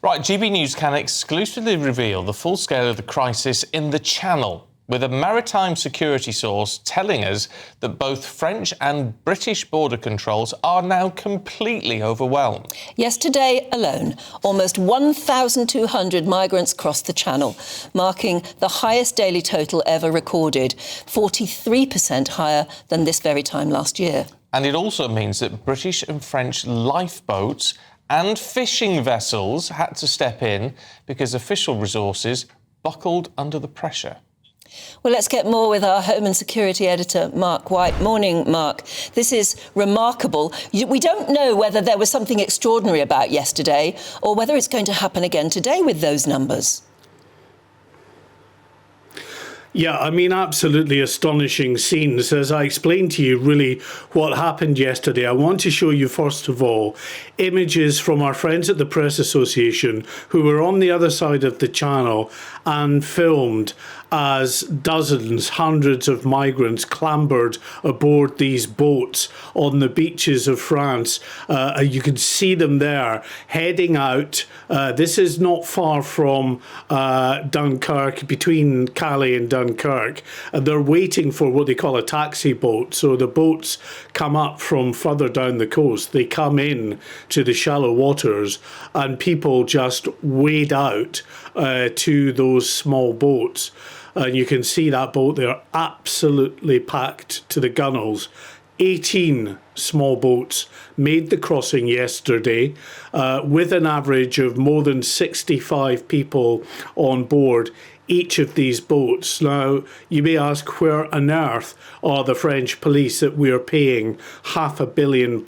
Right, GB News can exclusively reveal the full scale of the crisis in the Channel, with a maritime security source telling us that both French and British border controls are now completely overwhelmed. Yesterday alone, almost 1,200 migrants crossed the Channel, marking the highest daily total ever recorded, 43% higher than this very time last year. And it also means that British and French lifeboats and fishing vessels had to step in because official resources buckled under the pressure. Well, let's get more with our Home and Security editor, Mark White. Morning, Mark. This is remarkable. We don't know whether there was something extraordinary about yesterday or whether it's going to happen again today with those numbers. Yeah, I mean, absolutely astonishing scenes. As I explained to you, really, what happened yesterday, I want to show you, first of all, images from our friends at the Press Association who were on the other side of the Channel and filmed as dozens, hundreds of migrants clambered aboard these boats on the beaches of France. You can see them there heading out. This is not far from Dunkirk, between Calais and Dunkirk. And they're waiting for what they call a taxi boat. So the boats come up from further down the coast. They come in to the shallow waters and people just wade out to those small boats. And you can see that boat there absolutely packed to the gunwales. 18 small boats made the crossing yesterday with an average of more than 65 people on board each of these boats. Now, you may ask, where on earth are the French police that we are paying £500 million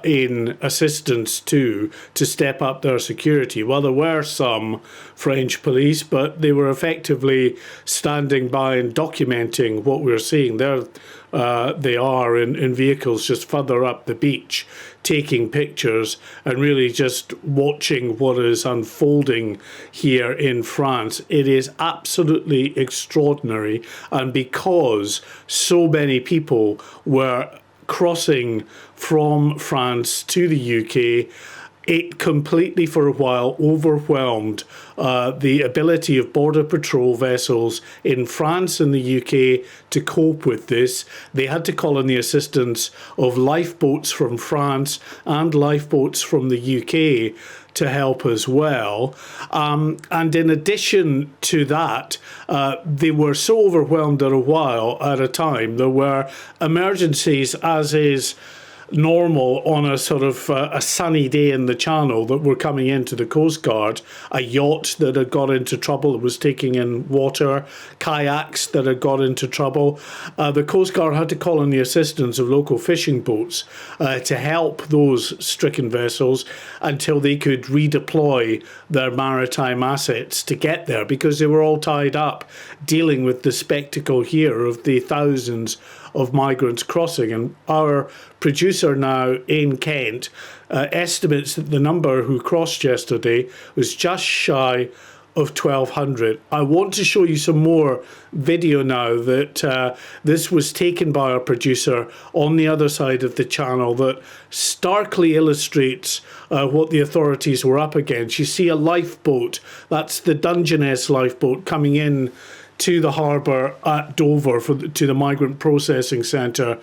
in assistance to step up their security? Well, there were some French police, but they were effectively standing by and documenting what we're seeing. They are in vehicles just further up the beach, taking pictures and really just watching what is unfolding here in France. It is absolutely extraordinary, and because so many people were crossing from France to the UK, it completely, for a while, overwhelmed the ability of border patrol vessels in France and the UK to cope with this. They had to call in the assistance of lifeboats from France and lifeboats from the UK to help as well. And in addition to that, they were so overwhelmed at a time. There were emergencies, as is normal on a sort of a sunny day in the Channel, that were coming into the Coast Guard. A yacht that had got into trouble, that was taking in water, kayaks that had got into trouble. The Coast Guard had to call in the assistance of local fishing boats to help those stricken vessels until they could redeploy their maritime assets to get there, because they were all tied up dealing with the spectacle here of the thousands of migrants crossing. And our producer now in Kent estimates that the number who crossed yesterday was just shy of 1,200. I want to show you some more video now that this was taken by our producer on the other side of the Channel that starkly illustrates what the authorities were up against. You see a lifeboat, that's the Dungeness lifeboat, coming in to the harbour at Dover to the migrant processing centre.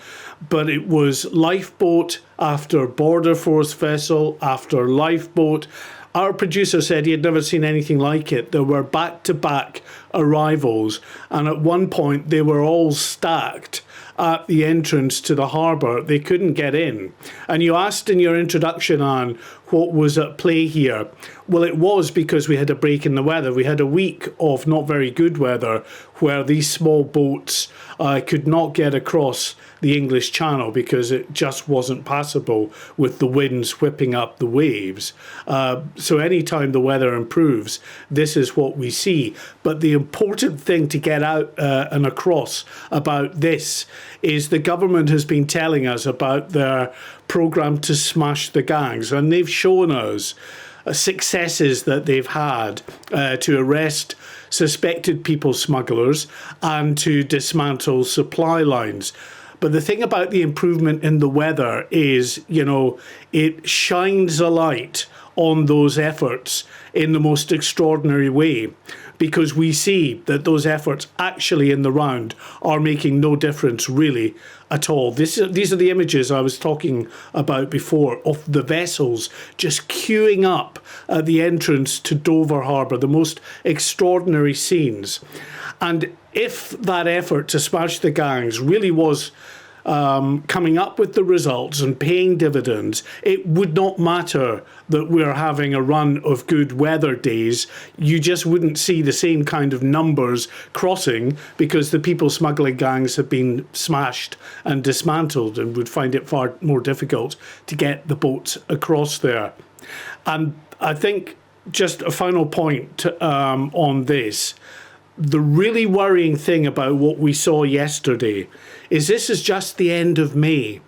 But it was lifeboat after border force vessel after lifeboat. Our producer said he had never seen anything like it. There were back-to-back arrivals, and at one point they were all stacked at the entrance to the harbour. They couldn't get in. And you asked in your introduction, Anne, what was at play here. Well, it was because we had a break in the weather. We had a week of not very good weather where these small boats could not get across the English Channel because it just wasn't passable with the winds whipping up the waves. So anytime the weather improves, this is what we see. But the important thing to get out and across about this is the government has been telling us about their programme to smash the gangs, and they've shown us successes that they've had to arrest suspected people smugglers and to dismantle supply lines. But the thing about the improvement in the weather is, it shines a light on those efforts in the most extraordinary way, because we see that those efforts actually in the round are making no difference really at all. These are the images I was talking about before of the vessels just queuing up at the entrance to Dover Harbour, the most extraordinary scenes. And if that effort to smash the gangs really was coming up with the results and paying dividends, it would not matter that we're having a run of good weather days. You just wouldn't see the same kind of numbers crossing, because the people smuggling gangs have been smashed and dismantled and would find it far more difficult to get the boats across there. And I think just a final point on this. The really worrying thing about what we saw yesterday is this is just the end of May.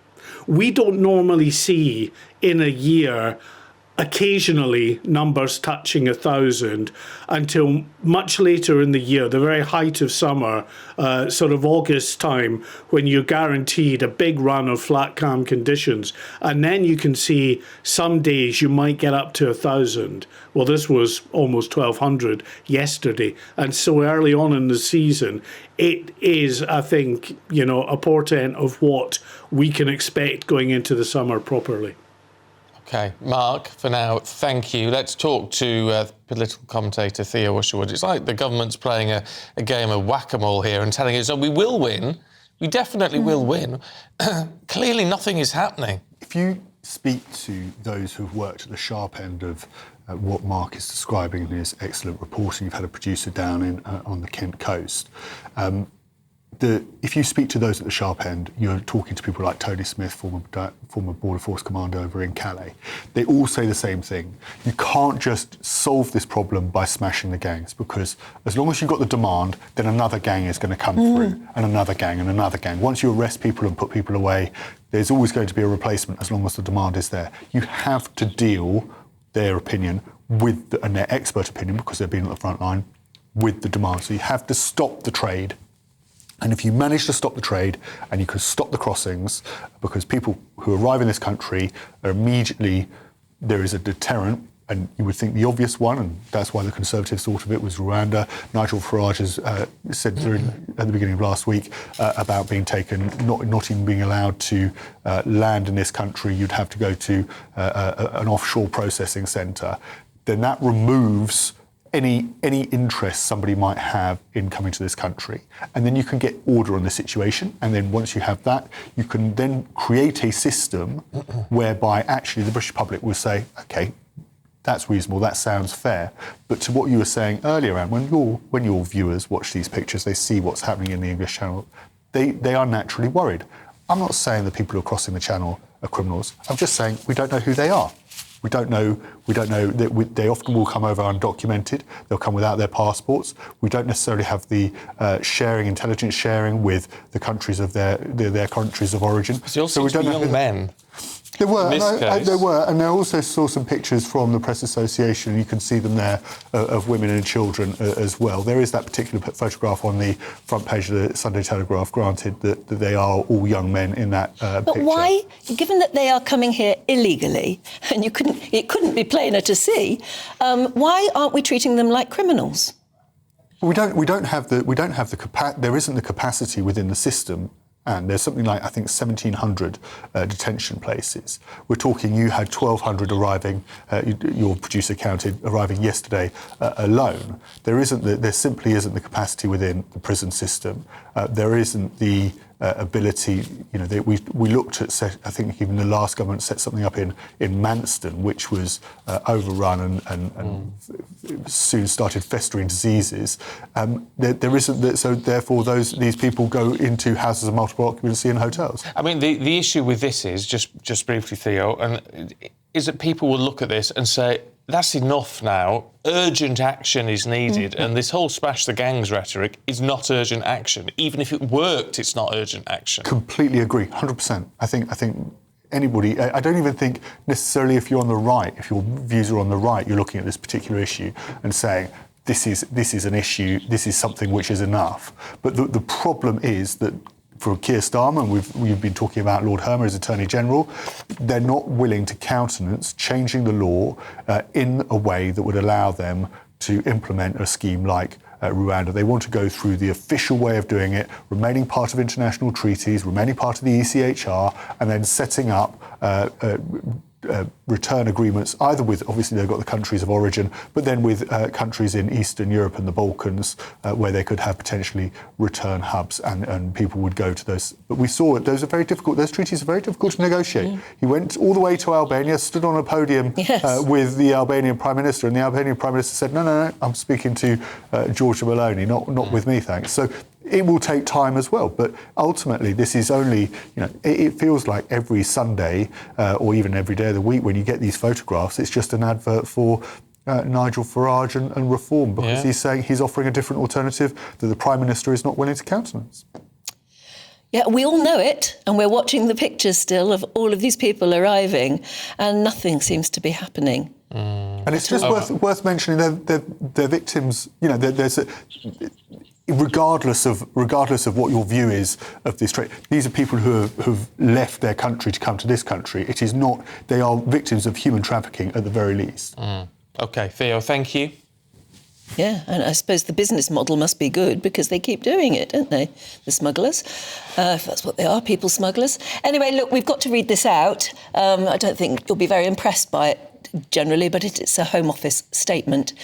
We don't normally see in a year occasionally numbers touching 1,000 until much later in the year, the very height of summer, sort of August time, when you're guaranteed a big run of flat calm conditions. And then you can see some days you might get up to 1,000. Well, this was almost 1,200 yesterday. And so early on in the season, it is, I think, a portent of what we can expect going into the summer properly. OK, Mark, for now, thank you. Let's talk to political commentator Theo Usherwood. It's like the government's playing a game of whack-a-mole here and telling us, we will win. We definitely will win. Clearly, nothing is happening. If you speak to those who've worked at the sharp end of what Mark is describing in his excellent reporting, you've had a producer down on the Kent coast. If you speak to those at the sharp end, you're talking to people like Tony Smith, former Border Force commander over in Calais. They all say the same thing. You can't just solve this problem by smashing the gangs, because as long as you've got the demand, then another gang is going to come through, and another gang, and another gang. Once you arrest people and put people away, there's always going to be a replacement as long as the demand is there. You have to deal, their opinion, and their expert opinion, because they've been at the front line, with the demand. So you have to stop the trade. And if you manage to stop the trade and you can stop the crossings, because people who arrive in this country are immediately, there is a deterrent, and you would think the obvious one, and that's why the Conservatives thought of it, was Rwanda. Nigel Farage has said at the beginning of last week about being taken, not even being allowed to land in this country. You'd have to go to an offshore processing centre. Then that removes any interest somebody might have in coming to this country. And then you can get order on the situation. And then once you have that, you can then create a system whereby actually the British public will say, OK, that's reasonable, that sounds fair. But to what you were saying earlier, Anne, when your viewers watch these pictures, they see what's happening in the English Channel, they are naturally worried. I'm not saying the people who are crossing the Channel are criminals. I'm just saying we don't know who they are. We don't know. They often will come over undocumented. They'll come without their passports. We don't necessarily have the intelligence sharing with the countries of their countries of origin. So we don't know young men. There were, and I also saw some pictures from the Press Association. You can see them there of women and children as well. There is that particular photograph on the front page of the Sunday Telegraph, granted that they are all young men in that picture. But why, given that they are coming here illegally, and it couldn't be plainer to see, why aren't we treating them like criminals? We don't have there isn't the capacity within the system. And there's something like, I think, 1,700 detention places. We're talking, you had 1,200 arriving, your producer counted, arriving yesterday alone. There simply isn't the capacity within the prison system. There isn't the ability, we looked at, I think even the last government set something up in Manston, which was overrun and soon started festering diseases. There isn't, so therefore these people go into houses of multiple occupancy and hotels. I mean, the issue with this is, just briefly, Theo, is that people will look at this and say, that's enough now. Urgent action is needed. And this whole smash the gangs rhetoric is not urgent action. Even if it worked, it's not urgent action. Completely agree, 100%. I think anybody, I don't even think necessarily if you're on the right, if your views are on the right, you're looking at this particular issue and saying, this is an issue, this is something which is enough. But the problem is that for Keir Starmer, and we've been talking about Lord Hermer as Attorney General, they're not willing to countenance changing the law in a way that would allow them to implement a scheme like Rwanda. They want to go through the official way of doing it, remaining part of international treaties, remaining part of the ECHR, and then setting up return agreements, either with, obviously they've got the countries of origin, but then with countries in Eastern Europe and the Balkans, where they could have potentially return hubs, and people would go to those. But we saw those are very difficult. Those treaties are very difficult to negotiate. He went all the way to Albania, stood on a podium with the Albanian Prime Minister, and the Albanian Prime Minister said, no, I'm speaking to Giorgia Meloni, not with me, thanks. So it will take time as well, but ultimately this is only, it feels like every Sunday or even every day of the week when you get these photographs, it's just an advert for Nigel Farage and Reform, because he's saying he's offering a different alternative that the Prime Minister is not willing to countenance. Yeah, we all know it, and we're watching the pictures still of all of these people arriving, and nothing seems to be happening. And it's just worth mentioning they're victims, there's regardless of what your view is of this trade, these are people who've left their country to come to this country. It is not, they are victims of human trafficking at the very least. OK, Theo, thank you. Yeah, and I suppose the business model must be good because they keep doing it, don't they, the smugglers? If that's what they are, people smugglers. Anyway, look, we've got to read this out. I don't think you'll be very impressed by it generally, but it's a Home Office statement.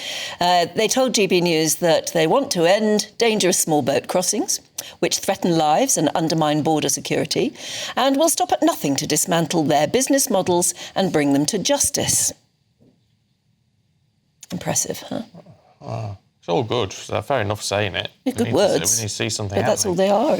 They told GBNews that they want to end dangerous small boat crossings, which threaten lives and undermine border security, and will stop at nothing to dismantle their business models and bring them to justice. Impressive, huh? It's all good. Fair enough saying it. Good words. When you see something but that's all they are.